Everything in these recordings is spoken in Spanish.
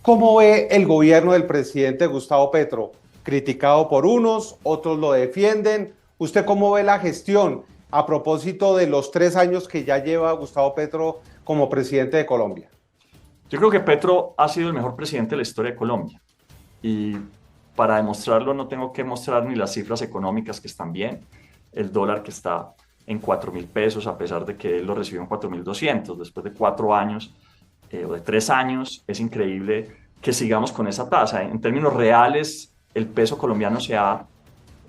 ¿Cómo ve el gobierno del presidente Gustavo Petro? Criticado por unos, otros lo defienden. ¿Usted cómo ve la gestión a propósito de los 3 años que ya lleva Gustavo Petro como presidente de Colombia? Yo creo que Petro ha sido el mejor presidente de la historia de Colombia. Y para demostrarlo no tengo que mostrar ni las cifras económicas que están bien, el dólar que está en 4.000 pesos, a pesar de que él lo recibió en 4.200 después de 4 años o de 3 años. Es increíble que sigamos con esa tasa. En términos reales, el peso colombiano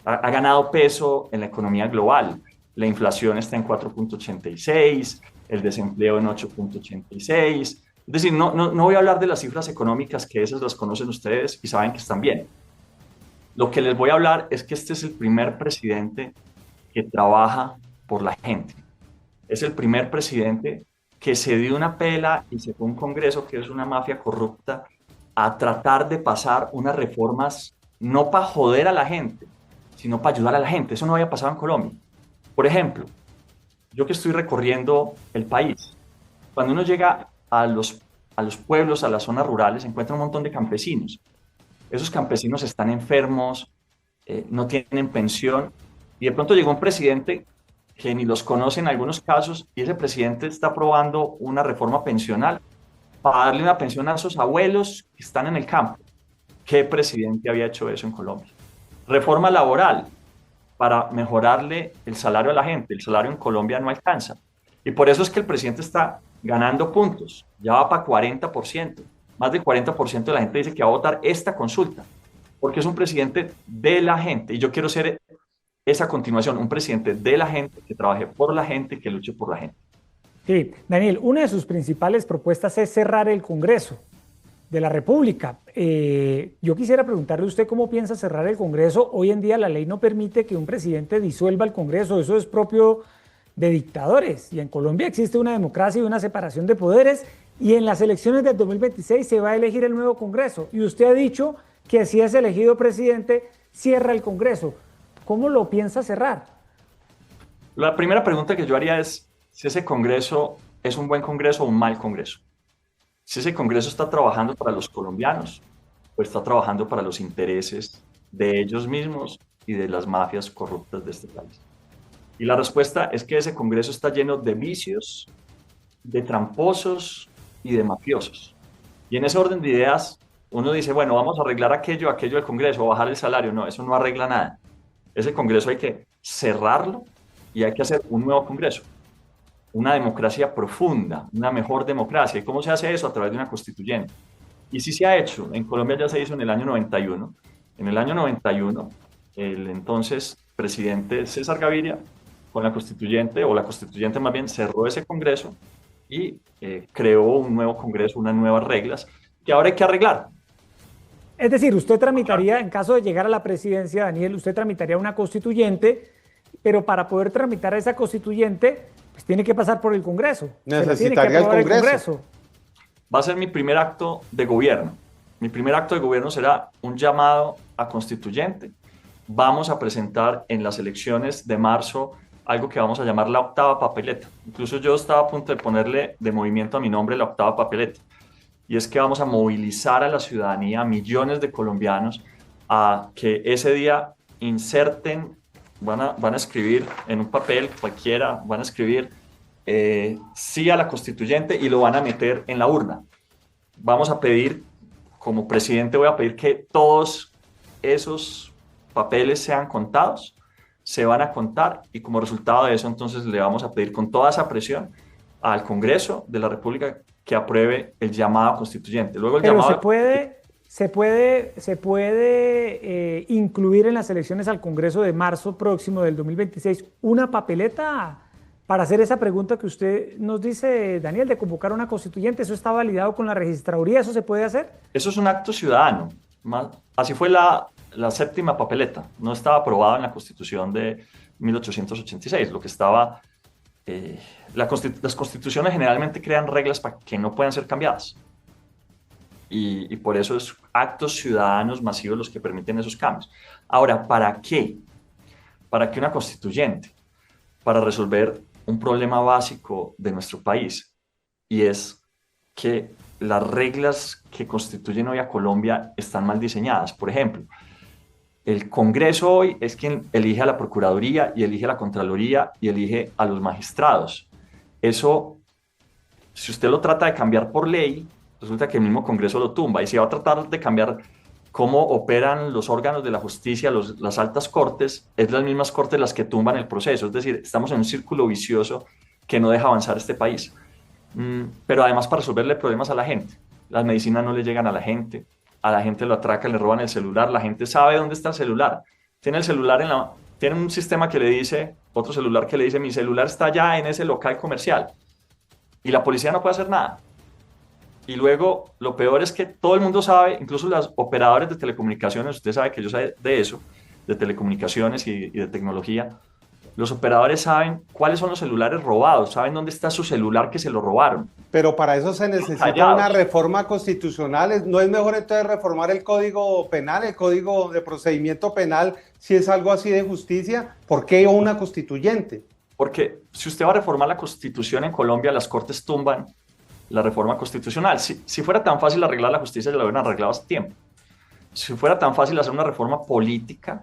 ha ganado peso en la economía global. La inflación está en 4,86, el desempleo en 8,86. Es decir, no voy a hablar de las cifras económicas, que esas las conocen ustedes y saben que están bien. Lo que les voy a hablar es que este es el primer presidente que trabaja por la gente. Es el primer presidente que se dio una pela y se fue a un Congreso que es una mafia corrupta a tratar de pasar unas reformas no para joder a la gente, sino para ayudar a la gente. Eso no había pasado en Colombia. Por ejemplo, yo que estoy recorriendo el país, cuando uno llega a los pueblos, a las zonas rurales, encuentra un montón de campesinos. Esos campesinos están enfermos, no tienen pensión, y de pronto llegó un presidente que ni los conoce en algunos casos, y ese presidente está aprobando una reforma pensional para darle una pensión a esos abuelos que están en el campo. ¿Qué presidente había hecho eso en Colombia? Reforma laboral para mejorarle el salario a la gente. El salario en Colombia no alcanza. Y por eso es que el presidente está ganando puntos. Ya va para 40%. Más del 40% de la gente dice que va a votar esta consulta, porque es un presidente de la gente. Y yo quiero ser esa continuación, un presidente de la gente, que trabaje por la gente, que luche por la gente. Sí, Daniel, una de sus principales propuestas es cerrar el Congreso de la República. Yo quisiera preguntarle a usted cómo piensa cerrar el Congreso. Hoy en día la ley no permite que un presidente disuelva el Congreso, eso es propio de dictadores. Y en Colombia existe una democracia y una separación de poderes, y en las elecciones del 2026 se va a elegir el nuevo Congreso. Y usted ha dicho que si es elegido presidente, cierra el Congreso. ¿Cómo lo piensa cerrar? La primera pregunta que yo haría es si ese Congreso es un buen Congreso o un mal Congreso. Si ese Congreso está trabajando para los colombianos o está trabajando para los intereses de ellos mismos y de las mafias corruptas de este país. Y la respuesta es que ese Congreso está lleno de vicios, de tramposos y de mafiosos. Y en ese orden de ideas, uno dice, bueno, vamos a arreglar aquello del Congreso, o bajar el salario. No, eso no arregla nada. Ese Congreso hay que cerrarlo y hay que hacer un nuevo Congreso. Una democracia profunda, una mejor democracia. ¿Y cómo se hace eso? A través de una constituyente. Y sí se ha hecho. En Colombia ya se hizo en el año 91. En el año 91, el entonces presidente César Gaviria, con la constituyente, o la constituyente más bien, cerró ese Congreso y creó un nuevo Congreso, unas nuevas reglas que ahora hay que arreglar. Es decir, usted tramitaría, en caso de llegar a la presidencia, Daniel, usted tramitaría una constituyente, pero para poder tramitar esa constituyente, pues tiene que pasar por el Congreso. Se la tiene que Necesitaría el aprobar el Congreso. Congreso. Va a ser mi primer acto de gobierno. Mi primer acto de gobierno será un llamado a constituyente. Vamos a presentar en las elecciones de marzo algo que vamos a llamar la octava papeleta. Incluso yo estaba a punto de ponerle de movimiento a mi nombre la octava papeleta. Y es que vamos a movilizar a la ciudadanía, a millones de colombianos, a que ese día inserten, van a escribir en un papel cualquiera, van a escribir sí a la constituyente y lo van a meter en la urna. Vamos a pedir, como presidente voy a pedir que todos esos papeles sean contados, se van a contar, y como resultado de eso entonces le vamos a pedir con toda esa presión al Congreso de la República que apruebe el llamado constituyente. Luego el Pero llamado... se puede incluir en las elecciones al Congreso de marzo próximo del 2026 una papeleta para hacer esa pregunta que usted nos dice, Daniel, de convocar una constituyente. ¿Eso está validado con la registraduría? ¿Eso se puede hacer? Eso es un acto ciudadano. Así fue la séptima papeleta. No estaba aprobada en la Constitución de 1886. Lo que estaba... las constituciones generalmente crean reglas para que no puedan ser cambiadas. Y por eso es actos ciudadanos masivos los que permiten esos cambios. Ahora, ¿para qué? ¿Para qué una constituyente? Para resolver un problema básico de nuestro país, y es que las reglas que constituyen hoy a Colombia están mal diseñadas. Por ejemplo, el Congreso hoy es quien elige a la Procuraduría y elige a la Contraloría y elige a los magistrados. Eso, si usted lo trata de cambiar por ley, resulta que el mismo Congreso lo tumba. Y si va a tratar de cambiar cómo operan los órganos de la justicia, las altas cortes, es las mismas cortes las que tumban el proceso. Es decir, estamos en un círculo vicioso que no deja avanzar este país. Pero además para resolverle problemas a la gente. Las medicinas no le llegan a la gente lo atracan, le roban el celular, la gente sabe dónde está el celular. Tiene el celular tiene un sistema que le dice, otro celular que le dice, mi celular está allá en ese local comercial. Y la policía no puede hacer nada. Y luego, lo peor es que todo el mundo sabe, incluso los operadores de telecomunicaciones, usted sabe que yo sé de eso, de telecomunicaciones y de tecnología, los operadores saben cuáles son los celulares robados, saben dónde está su celular que se lo robaron. Pero para eso se necesita una reforma constitucional. ¿No es mejor entonces reformar el Código Penal, el Código de Procedimiento Penal, si es algo así de justicia? ¿Por qué una constituyente? Porque si usted va a reformar la Constitución en Colombia, las Cortes tumban la reforma constitucional. Si fuera tan fácil arreglar la justicia, ya lo hubieran arreglado hace tiempo. Si fuera tan fácil hacer una reforma política,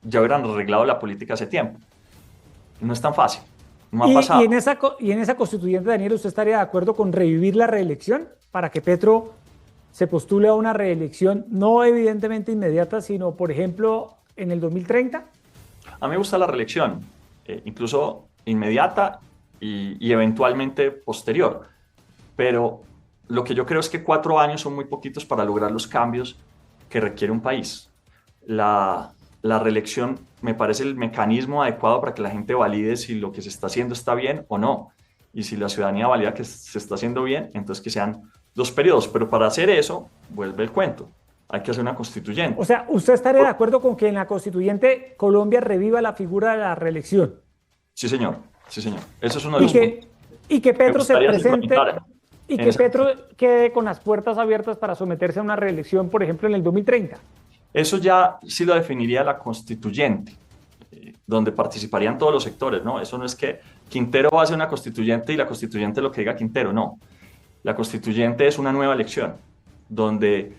ya hubieran arreglado la política hace tiempo. No es tan fácil. No ha pasado. Y en esa constituyente, Daniel, ¿usted estaría de acuerdo con revivir la reelección para que Petro se postule a una reelección, no evidentemente inmediata, sino, por ejemplo, en el 2030? A mí me gusta la reelección, incluso inmediata y eventualmente posterior. Pero lo que yo creo es que 4 años son muy poquitos para lograr los cambios que requiere un país. La reelección me parece el mecanismo adecuado para que la gente valide si lo que se está haciendo está bien o no. Y si la ciudadanía valida que se está haciendo bien, entonces que sean 2 periodos. Pero para hacer eso, vuelve el cuento. Hay que hacer una constituyente. O sea, ¿usted estaría de acuerdo con que en la constituyente Colombia reviva la figura de la reelección? Sí, señor. Sí, señor. Eso es uno de los puntos. Y que Petro se presente... Y que Petro quede con las puertas abiertas para someterse a una reelección, por ejemplo, en el 2030. Eso ya sí lo definiría la constituyente, donde participarían todos los sectores, ¿no? Eso no es que Quintero va a ser una constituyente y la constituyente lo que diga Quintero, no. La constituyente es una nueva elección, donde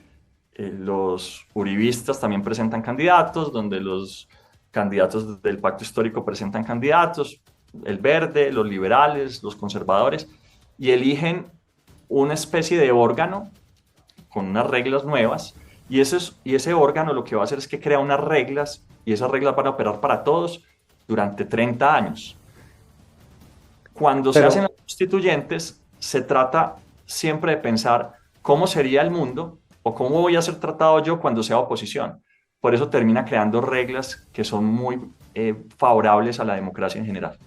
los uribistas también presentan candidatos, donde los candidatos del pacto histórico presentan candidatos, el verde, los liberales, los conservadores, y eligen una especie de órgano con unas reglas nuevas, y ese órgano lo que va a hacer es que crea unas reglas, y esas reglas van a operar para todos durante 30 años. Cuando se hacen las constituyentes, se trata siempre de pensar cómo sería el mundo o cómo voy a ser tratado yo cuando sea oposición. Por eso termina creando reglas que son muy favorables a la democracia en general.